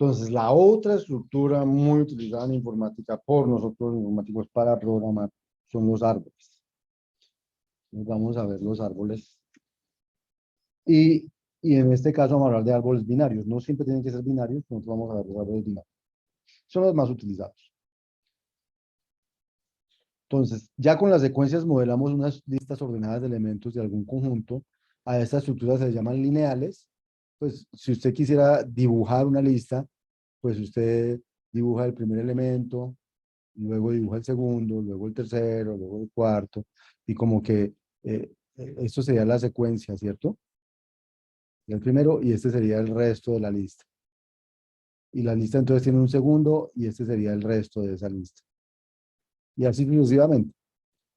Entonces, la otra estructura muy utilizada en informática por nosotros los informáticos para programar son los árboles. Entonces, vamos a ver los árboles. Y, y en este caso vamos a hablar de árboles binarios. No siempre tienen que ser binarios, nosotros vamos a ver los árboles binarios. Son los más utilizados. Entonces, ya con las secuencias modelamos unas listas ordenadas de elementos de algún conjunto. A estas estructuras se les llaman lineales. Pues si usted quisiera dibujar una lista, pues usted dibuja el primer elemento, luego dibuja el segundo, luego el tercero, luego el cuarto, y como que esto sería la secuencia, ¿cierto? El primero y este sería el resto de la lista. Y la lista entonces tiene un segundo y este sería el resto de esa lista. Y así sucesivamente.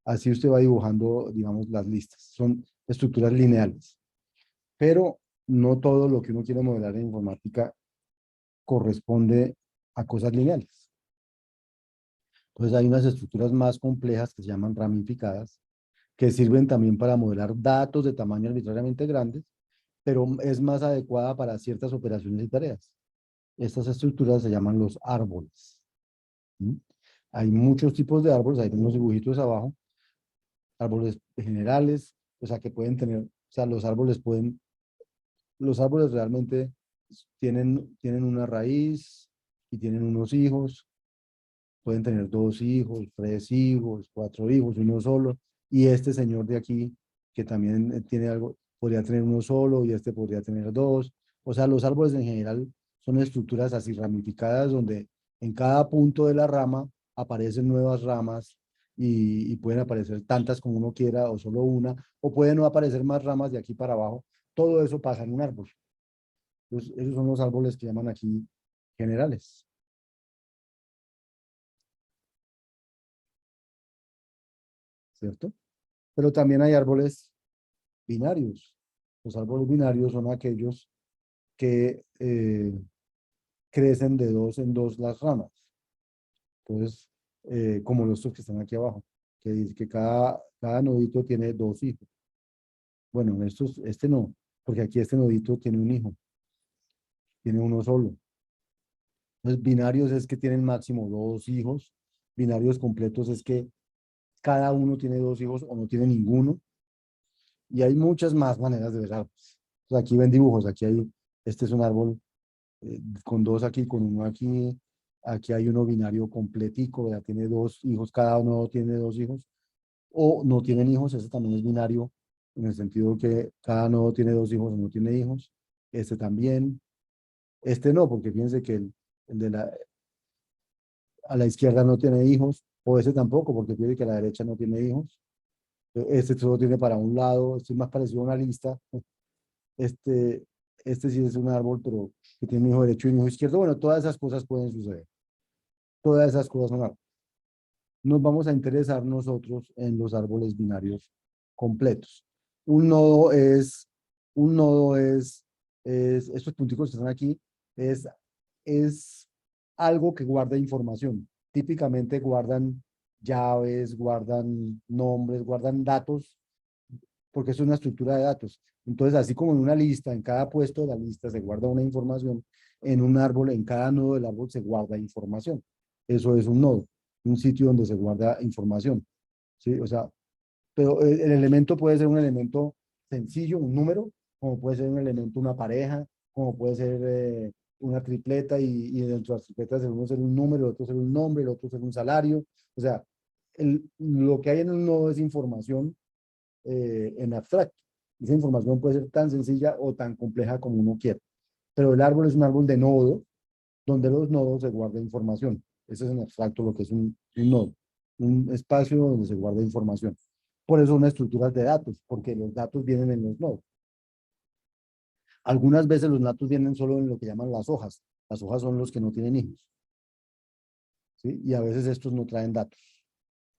Así usted va dibujando, digamos, las listas. Son estructuras lineales. Pero no todo lo que uno quiere modelar en informática corresponde a cosas lineales. Entonces hay unas estructuras más complejas que se llaman ramificadas, que sirven también para modelar datos de tamaño arbitrariamente grandes, pero es más adecuada para ciertas operaciones y tareas. Estas estructuras se llaman los árboles. ¿Sí? Hay muchos tipos de árboles, hay unos dibujitos abajo, árboles generales, o sea, que pueden tener, o sea, los árboles realmente tienen una raíz y tienen unos hijos, pueden tener 2 hijos, 3 hijos, 4 hijos, uno solo, y este señor de aquí, que también tiene algo, podría tener uno solo y este podría tener dos. O sea, los árboles en general son estructuras así ramificadas donde en cada punto de la rama aparecen nuevas ramas y pueden aparecer tantas como uno quiera o solo una, o pueden no aparecer más ramas de aquí para abajo. Todo eso pasa en un árbol. Entonces, esos son los árboles que llaman aquí generales, ¿cierto? Pero también hay árboles binarios. Los árboles binarios son aquellos que crecen de dos en dos las ramas. Entonces, como los que están aquí abajo, que dice que cada nodito tiene 2 hijos. Bueno, este no, porque aquí este nodito tiene un hijo, tiene uno solo. Entonces, binarios es que tienen máximo 2 hijos. Binarios completos es que cada uno tiene 2 hijos o no tiene ninguno. Y hay muchas más maneras de ver árboles. Entonces, aquí ven dibujos, este es un árbol con dos aquí, con uno aquí. Aquí hay uno binario completico, ya tiene 2 hijos, cada uno tiene 2 hijos. O no tienen hijos, ese también es binario, en el sentido que cada nodo tiene 2 hijos o no tiene hijos. Este también. Este no, porque fíjense que el de a la izquierda no tiene hijos, o ese tampoco, porque fíjense que a la derecha no tiene hijos. Este solo tiene para un lado, este es más parecido a una lista. Este, este sí es un árbol, pero que tiene un hijo derecho y un hijo izquierdo. Bueno, todas esas cosas pueden suceder. Todas esas cosas son árboles. Nos vamos a interesar nosotros en los árboles binarios completos. Un nodo estos punticos que están aquí, es, es algo que guarda información. Típicamente guardan llaves, guardan nombres, guardan datos, porque es una estructura de datos. Entonces, así como en una lista, en cada puesto de la lista se guarda una información, en un árbol, en cada nodo del árbol se guarda información. Eso es un nodo, un sitio donde se guarda información. ¿Sí? O sea, pero el elemento puede ser un elemento sencillo, un número, como puede ser un elemento, una pareja, como puede ser una tripleta y dentro de las tripletas uno ser un número, el otro ser un nombre, el otro ser un salario. O sea, lo que hay en un nodo es información en abstracto. Esa información puede ser tan sencilla o tan compleja como uno quiera. Pero el árbol es un árbol de nodos, donde los nodos se guarda información. Ese es en abstracto lo que es un nodo, un espacio donde se guarda información. Por eso son estructuras de datos, porque los datos vienen en los nodos. Algunas veces los datos vienen solo en lo que llaman las hojas. Las hojas son los que no tienen hijos. ¿Sí? Y a veces estos no traen datos.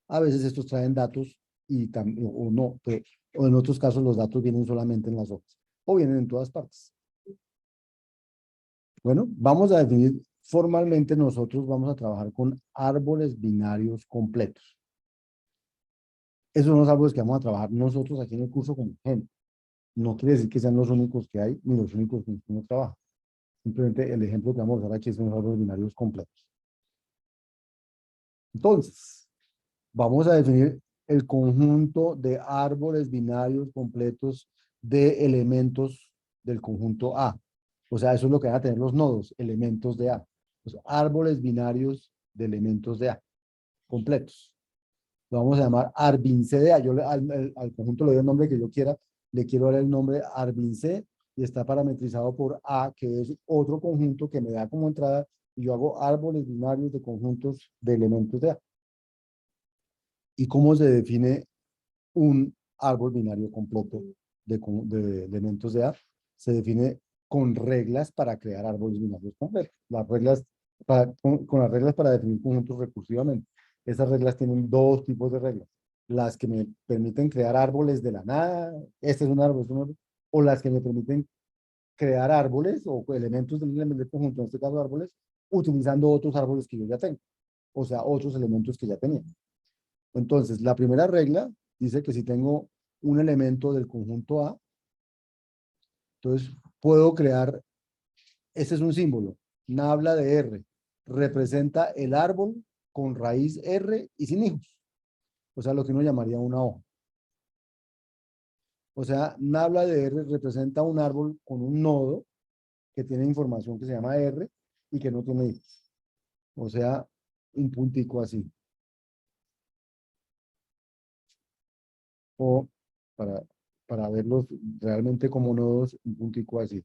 A veces estos traen datos y o no, pero, o en otros casos los datos vienen solamente en las hojas o vienen en todas partes. Bueno, vamos a definir formalmente, nosotros vamos a trabajar con árboles binarios completos. Esos son los árboles que vamos a trabajar nosotros aquí en el curso como ejemplo. No quiere decir que sean los únicos que hay, ni los únicos con los que uno trabaja. Simplemente el ejemplo que vamos a usar aquí son los árboles binarios completos. Entonces, vamos a definir el conjunto de árboles binarios completos de elementos del conjunto A. O sea, eso es lo que van a tener los nodos, elementos de A. Los árboles binarios de elementos de A, completos. Lo vamos a llamar Arbin C de A. Yo al conjunto le doy el nombre que yo quiera. Le quiero dar el nombre Arbin C y está parametrizado por A, que es otro conjunto que me da como entrada, y yo hago árboles binarios de conjuntos de elementos de A. ¿Y cómo se define un árbol binario completo de elementos de A? Se define con reglas para crear árboles binarios completos. Las reglas con las reglas para definir conjuntos recursivamente. Esas reglas tienen dos tipos de reglas. Las que me permiten crear árboles de la nada, este es un árbol, este es un árbol, o las que me permiten crear árboles o elementos del elemento del conjunto, en este caso árboles, utilizando otros árboles que yo ya tengo, o sea, otros elementos que ya tenía. Entonces, la primera regla dice que si tengo un elemento del conjunto A, entonces puedo crear, este es un símbolo, nabla de R, representa el árbol con raíz R y sin hijos, o sea, lo que uno llamaría una hoja. O sea, nabla de R representa un árbol con un nodo que tiene información que se llama R y que no tiene hijos. O sea, un puntico así. O para, para verlos realmente como nodos, un puntico así.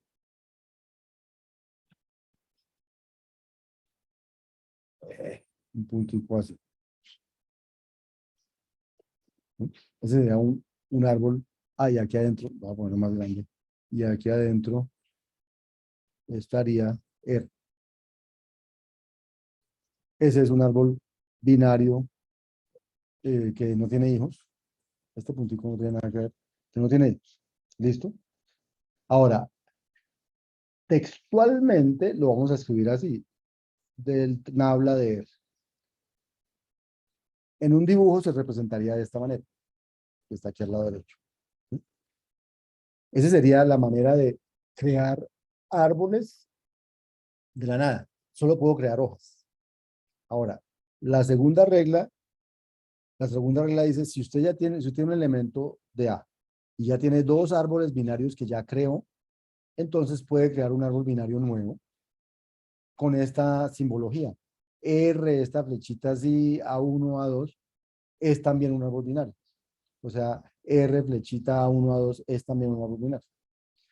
Un puntico así. ¿Sí? Ese sería un árbol. Ah, y aquí adentro, voy a ponerlo más grande. Y aquí adentro estaría R. Ese es un árbol binario que no tiene hijos. Este puntico no tiene nada que ver. Que no tiene hijos. ¿Listo? Ahora, textualmente lo vamos a escribir así. Del nabla de R. En un dibujo se representaría de esta manera. Que está aquí al lado derecho. ¿Sí? Esa sería la manera de crear árboles de la nada. Solo puedo crear hojas. Ahora, la segunda regla, la segunda regla dice, si usted ya tiene, si usted tiene un elemento de A y ya tiene dos árboles binarios que ya creó, entonces puede crear un árbol binario nuevo con esta simbología. R, esta flechita así, A1, A2, es también un árbol binario. O sea, R, flechita A1, A2, es también un árbol binario.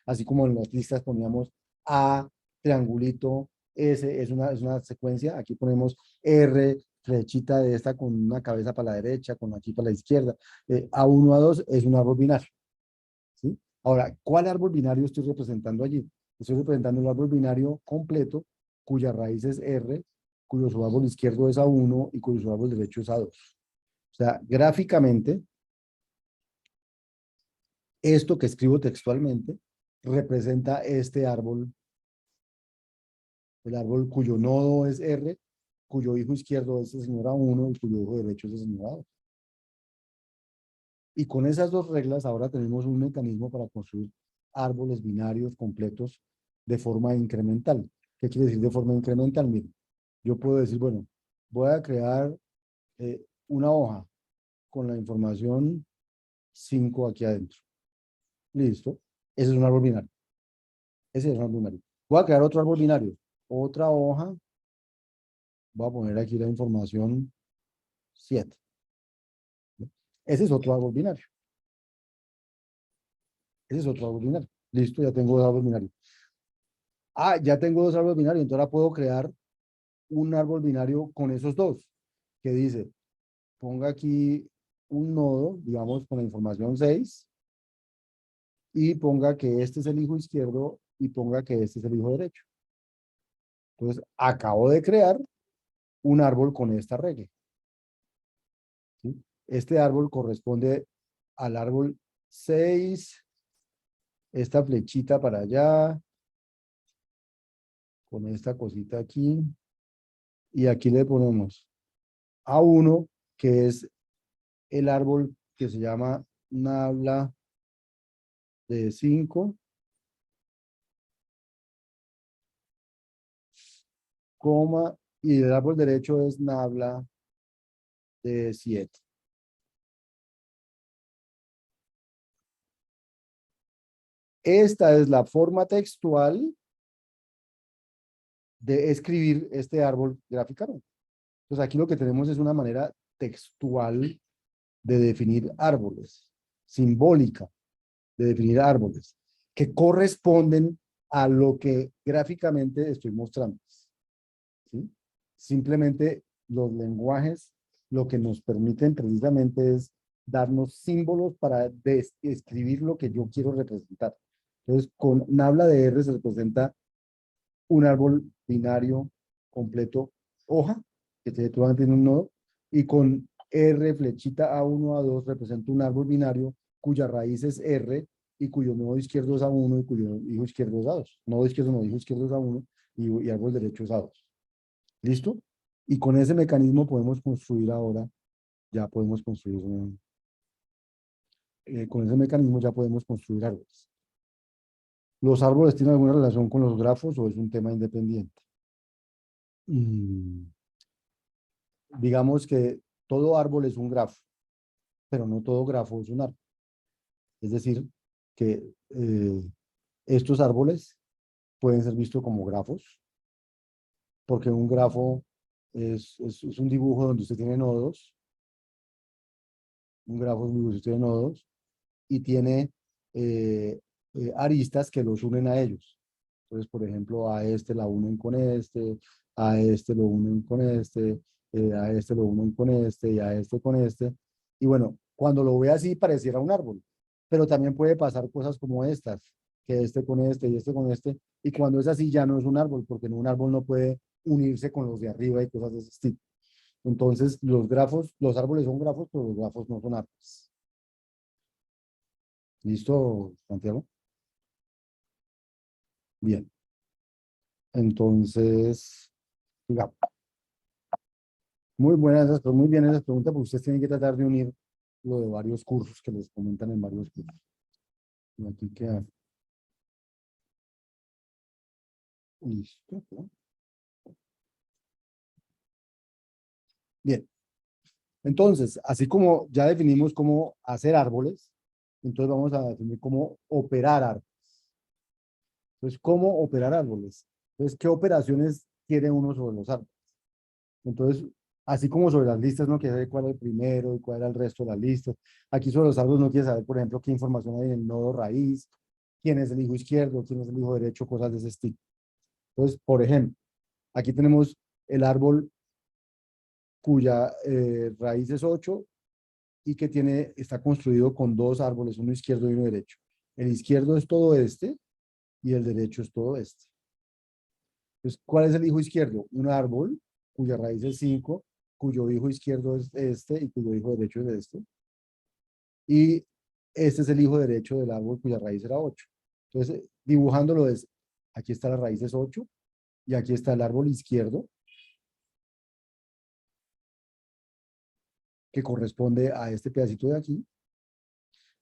Así como en las listas poníamos A, triangulito, S, es una secuencia. Aquí ponemos R, flechita de esta con una cabeza para la derecha, con aquí para la izquierda. A1, A2 es un árbol binario. ¿Sí? Ahora, ¿cuál árbol binario estoy representando allí? Estoy representando el árbol binario completo, cuya raíz es R, cuyo subárbol izquierdo es A1 y cuyo subárbol derecho es A2. O sea, gráficamente, esto que escribo textualmente representa este árbol, el árbol cuyo nodo es R, cuyo hijo izquierdo es el señor A1 y cuyo hijo derecho es el señor A2. Y con esas dos reglas ahora tenemos un mecanismo para construir árboles binarios completos de forma incremental. ¿Qué quiere decir de forma incremental? Miren, yo puedo decir, bueno, voy a crear una hoja con la información 5 aquí adentro. Listo. Ese es un árbol binario. Ese es un árbol binario. Voy a crear otro árbol binario. Otra hoja. Voy a poner aquí la información 7. Ese es otro árbol binario. Ese es otro árbol binario. Listo, ya tengo dos árboles binarios. Ah, ya tengo dos árboles binarios, entonces ahora puedo crear un árbol binario con esos dos, que dice, ponga aquí un nodo, digamos, con la información 6, y ponga que este es el hijo izquierdo y ponga que este es el hijo derecho. Entonces, acabo de crear un árbol con esta regla. ¿Sí? Este árbol corresponde al árbol 6, esta flechita para allá, con esta cosita aquí, y aquí le ponemos A1, que es el árbol que se llama nabla de 5, coma, y el árbol derecho es nabla de 7. Esta es la forma textual de escribir este árbol gráficamente. Entonces aquí lo que tenemos es una manera textual de definir árboles, simbólica de definir árboles, que corresponden a lo que gráficamente estoy mostrando. ¿Sí? Simplemente los lenguajes lo que nos permiten precisamente es darnos símbolos para describir lo que yo quiero representar. Entonces, con nabla de R se representa un árbol binario completo, hoja, que tiene un nodo, y con R flechita A1, A2 representa un árbol binario cuya raíz es R y cuyo nodo izquierdo es A1 y cuyo hijo izquierdo es A2. Nodo izquierdo no, hijo izquierdo es A1 y árbol derecho es A2. ¿Listo? Y con ese mecanismo podemos construir ahora, ya podemos construir, con ese mecanismo ya podemos construir árboles. ¿Los árboles tienen alguna relación con los grafos o es un tema independiente? Mm, digamos que todo árbol es un grafo, pero no todo grafo es un árbol. Es decir, que estos árboles pueden ser vistos como grafos, porque un grafo es un dibujo donde usted tiene nodos, un grafo es un dibujo donde usted tiene nodos, y tiene aristas que los unen a ellos. Entonces, por ejemplo, a este la unen con este, a este lo unen con este, a este lo unen con este y a este con este. Y bueno, cuando lo ve así pareciera un árbol, pero también puede pasar cosas como estas, que este con este y este con este, y cuando es así ya no es un árbol, porque un árbol no puede unirse con los de arriba y cosas de ese estilo. Entonces, los grafos, los árboles son grafos, pero los grafos no son árboles. ¿Listo, Santiago? Bien. Entonces, digamos, muy buenas, muy bien esas preguntas, porque ustedes tienen que tratar de unir lo de varios cursos que les comentan en varios cursos. Y aquí queda listo, ¿no? Bien, entonces, así como ya definimos cómo hacer árboles, entonces vamos a definir cómo operar árboles. Entonces, ¿cómo operar árboles? Entonces, ¿qué operaciones tiene uno sobre los árboles? Entonces, así como sobre las listas no quiere saber cuál es el primero y cuál era el resto de las listas. Aquí sobre los árboles no quiere saber, por ejemplo, qué información hay en el nodo raíz, quién es el hijo izquierdo, quién es el hijo derecho, cosas de ese estilo. Entonces, por ejemplo, aquí tenemos el árbol cuya raíz es 8 y que está construido con dos árboles, uno izquierdo y uno derecho. El izquierdo es todo este y el derecho es todo este. Entonces, ¿cuál es el hijo izquierdo? Un árbol cuya raíz es 5, cuyo hijo izquierdo es este y cuyo hijo derecho es este. Y este es el hijo derecho del árbol cuya raíz era 8. Entonces, dibujándolo es, aquí está la raíz es 8 y aquí está el árbol izquierdo que corresponde a este pedacito de aquí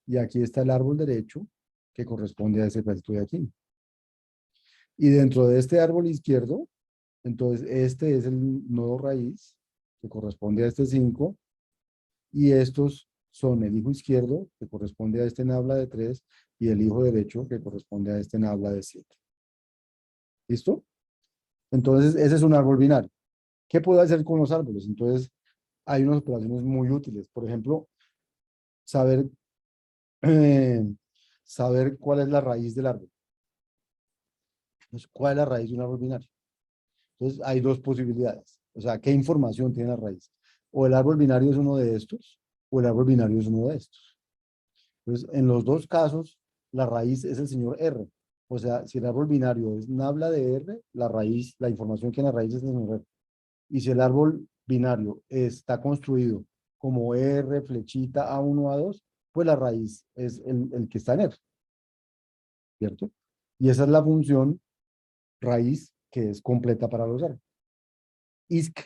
y aquí está el árbol derecho que corresponde a ese pedacito de aquí. Y dentro de este árbol izquierdo, entonces este es el nodo raíz que corresponde a este 5 y estos son el hijo izquierdo que corresponde a este nabla de 3 y el hijo derecho que corresponde a este nabla de 7. ¿Listo? Entonces ese es un árbol binario. ¿Qué puedo hacer con los árboles? Entonces hay unas operaciones muy útiles. Por ejemplo, saber, eh, saber cuál es la raíz del árbol. Entonces, ¿cuál es la raíz de un árbol binario? Entonces hay dos posibilidades. O sea, ¿qué información tiene la raíz? O el árbol binario es uno de estos, o el árbol binario es uno de estos. Entonces, en los dos casos, la raíz es el señor R. O sea, si el árbol binario es nabla de R, la raíz, la información que en la raíz es el señor R. Y si el árbol binario está construido como R, flechita, A1, A2, pues la raíz es el que está en R, ¿cierto? Y esa es la función raíz que es completa para los árboles. Isc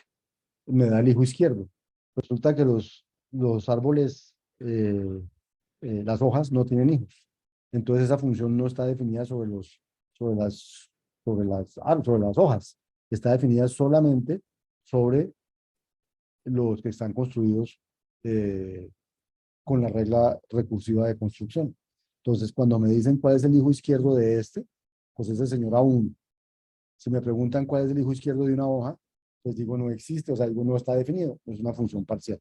me da el hijo izquierdo. Resulta que los árboles, las hojas no tienen hijos. Entonces esa función no está definida sobre las hojas. está definida solamente sobre los que están construidos con la regla recursiva de construcción. Entonces, cuando me dicen cuál es el hijo izquierdo de este, pues es el señor A1. Si me preguntan cuál es el hijo izquierdo de una hoja, pues digo no existe, o sea, digo no está definido, es una función parcial.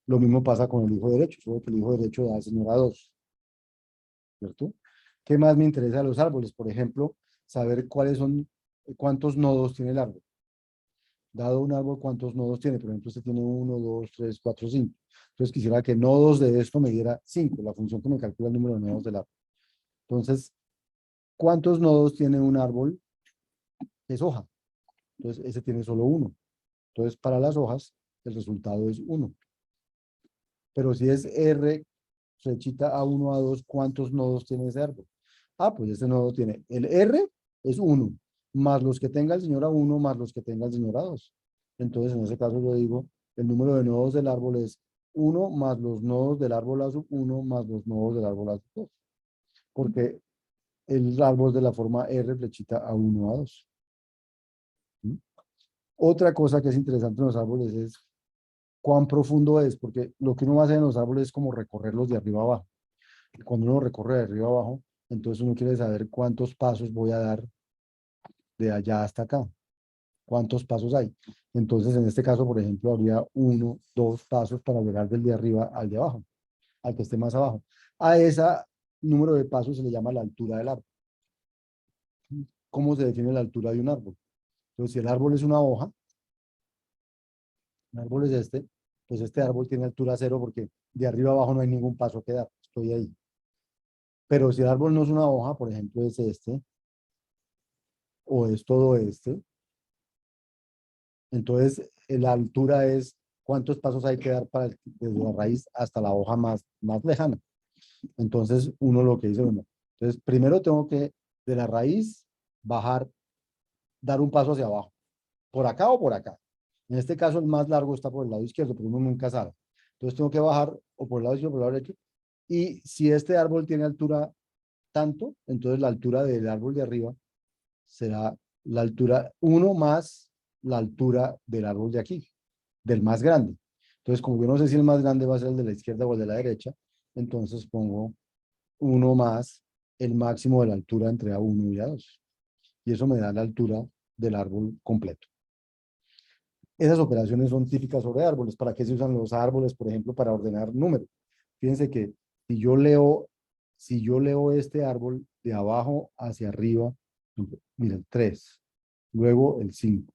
Lo mismo pasa con el hijo derecho, solo que el hijo derecho da al señor A2, ¿cierto? ¿Qué más me interesa de los árboles? Por ejemplo, saber cuántos nodos tiene el árbol. Dado un árbol, ¿cuántos nodos tiene? Por ejemplo, este tiene 1, 2, 3, 4, 5. Entonces quisiera que nodos de esto me diera 5, la función que me calcula el número de nodos del árbol. Entonces, ¿cuántos nodos tiene un árbol? Es hoja. Entonces, ese tiene solo 1. Entonces, para las hojas, el resultado es 1. Pero si es R, flechita A1, A2, ¿cuántos nodos tiene ese árbol? Ah, pues este nodo tiene, el R es 1, más los que tenga el señor A1, más los que tenga el señor A2. Entonces, en ese caso yo digo, el número de nodos del árbol es 1 más los nodos del árbol A sub 1 más los nodos del árbol A sub 2. Porque el árbol de la forma R flechita A1, A2. ¿Mm? Otra cosa que es interesante en los árboles es cuán profundo es, porque lo que uno hace en los árboles es como recorrerlos de arriba abajo. Y cuando uno recorre de arriba abajo, entonces uno quiere saber cuántos pasos voy a dar de allá hasta acá. ¿Cuántos pasos hay? Entonces, en este caso, por ejemplo, habría 1, 2 pasos para llegar del de arriba al de abajo, al que esté más abajo. A ese número de pasos se le llama la altura del árbol. ¿Cómo se define la altura de un árbol? Entonces, si el árbol es una hoja, un árbol es este, pues este árbol tiene altura 0 porque de arriba abajo no hay ningún paso que dar, estoy ahí. Pero si el árbol no es una hoja, por ejemplo, es este, o es todo este, entonces la altura es cuántos pasos hay que dar desde la raíz hasta la hoja más lejana. Entonces uno lo que dice, bueno, entonces primero tengo que de la raíz bajar, dar un paso hacia abajo, por acá o por acá. En este caso el más largo está por el lado izquierdo, pero uno nunca sabe. Entonces tengo que bajar o por el lado izquierdo o por el lado derecho. Y si este árbol tiene altura tanto, entonces la altura del árbol de arriba será la altura 1 más la altura del árbol de aquí, del más grande. Entonces, como yo no sé si el más grande va a ser el de la izquierda o el de la derecha, entonces pongo 1 más el máximo de la altura entre A1 y A2. Y eso me da la altura del árbol completo. Esas operaciones son típicas sobre árboles. ¿Para qué se usan los árboles? Por ejemplo, para ordenar números. Fíjense que si yo leo, si yo leo este árbol de abajo hacia arriba, miren, 3, luego el 5,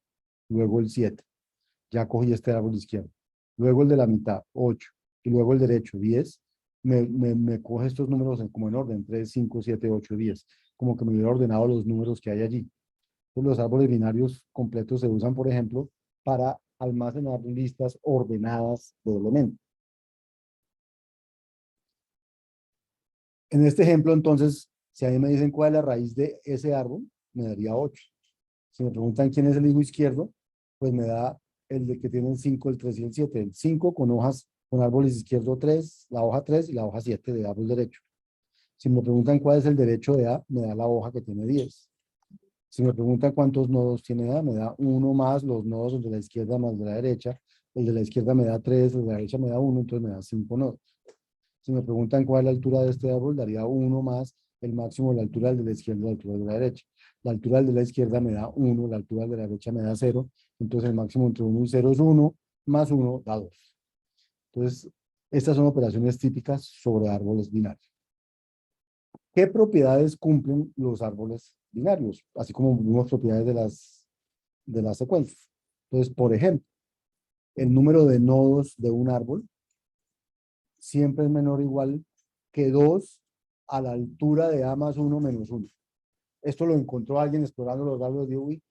luego el 7, ya cogí este árbol izquierdo, luego el de la mitad, 8, y luego el derecho, 10, me coge estos números como en orden, 3, 5, 7, 8, 10, como que me hubiera ordenado los números que hay allí. Entonces, los árboles binarios completos se usan, por ejemplo, para almacenar listas ordenadas de elementos. En este ejemplo, entonces, si a mí me dicen cuál es la raíz de ese árbol, me daría 8. Si me preguntan quién es el hijo izquierdo, pues me da el de que tiene el 5, el 3 y el 7. El 5 con hojas, con árboles izquierdo 3, la hoja 3 y la hoja 7 de árbol derecho. Si me preguntan cuál es el derecho de A, me da la hoja que tiene 10. Si me preguntan cuántos nodos tiene A, me da 1 más los nodos de la izquierda más de la derecha. El de la izquierda me da 3, el de la derecha me da 1, entonces me da 5 nodos. Si me preguntan cuál es la altura de este árbol, daría 1 más el máximo de la altura del de la izquierda y la altura de la derecha. La altura del de la izquierda me da 1, la altura de la derecha me da 0, entonces el máximo entre 1 y 0 es 1, más 1 da 2. Entonces, estas son operaciones típicas sobre árboles binarios. ¿Qué propiedades cumplen los árboles binarios? Así como unas propiedades de las secuencias. Entonces, por ejemplo, el número de nodos de un árbol siempre es menor o igual que 2 a la altura de A más 1 menos 1. Esto lo encontró alguien explorando los árboles de UI.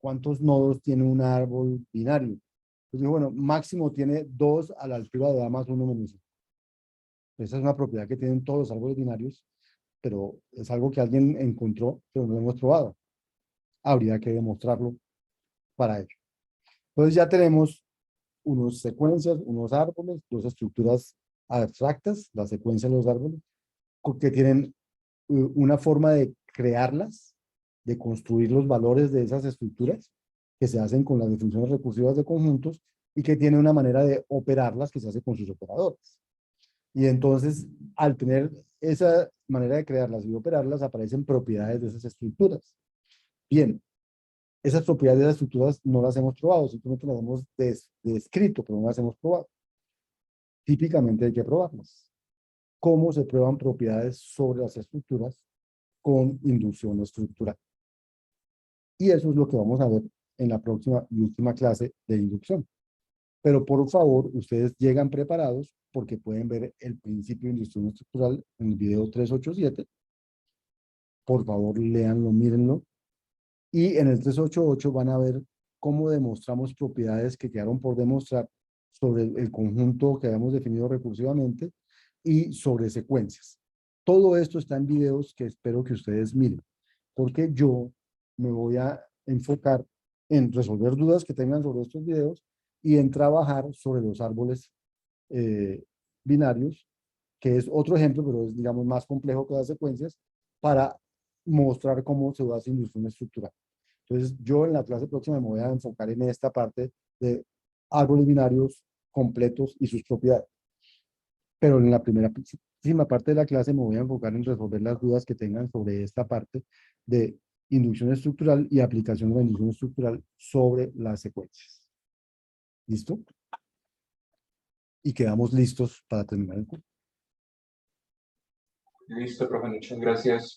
¿Cuántos nodos tiene un árbol binario? Pues dijo, bueno, máximo tiene 2 a la altura de A más 1 menos 1. Esa es una propiedad que tienen todos los árboles binarios, pero es algo que alguien encontró, pero no lo hemos probado. Habría que demostrarlo para ello. Entonces ya tenemos unas secuencias, unos árboles, dos estructuras abstractas, la secuencia de los árboles, que tienen una forma de crearlas, de construir los valores de esas estructuras que se hacen con las definiciones recursivas de conjuntos y que tiene una manera de operarlas que se hace con sus operadores. Y entonces, al tener esa manera de crearlas y operarlas, aparecen propiedades de esas estructuras. Bien, esas propiedades de esas estructuras no las hemos probado, simplemente las hemos descrito, pero no las hemos probado. Típicamente hay que probarlas. ¿Cómo se prueban propiedades sobre las estructuras? Con inducción estructural. Y eso es lo que vamos a ver en la próxima y última clase de inducción. Pero por favor, ustedes llegan preparados porque pueden ver el principio de inducción estructural en el video 387. Por favor, léanlo, mírenlo. Y en el 388 van a ver cómo demostramos propiedades que quedaron por demostrar sobre el conjunto que habíamos definido recursivamente y sobre secuencias. Todo esto está en videos que espero que ustedes miren, porque yo me voy a enfocar en resolver dudas que tengan sobre estos videos y en trabajar sobre los árboles binarios, que es otro ejemplo, pero es, digamos, más complejo que las secuencias, para mostrar cómo se hace inducción estructural. Entonces, yo en la clase próxima me voy a enfocar en esta parte de árboles binarios completos y sus propiedades. Pero en la primera parte de la clase me voy a enfocar en resolver las dudas que tengan sobre esta parte de inducción estructural y aplicación de la inducción estructural sobre las secuencias. ¿Listo? Y quedamos listos para terminar el curso. Listo, profe, muchas gracias.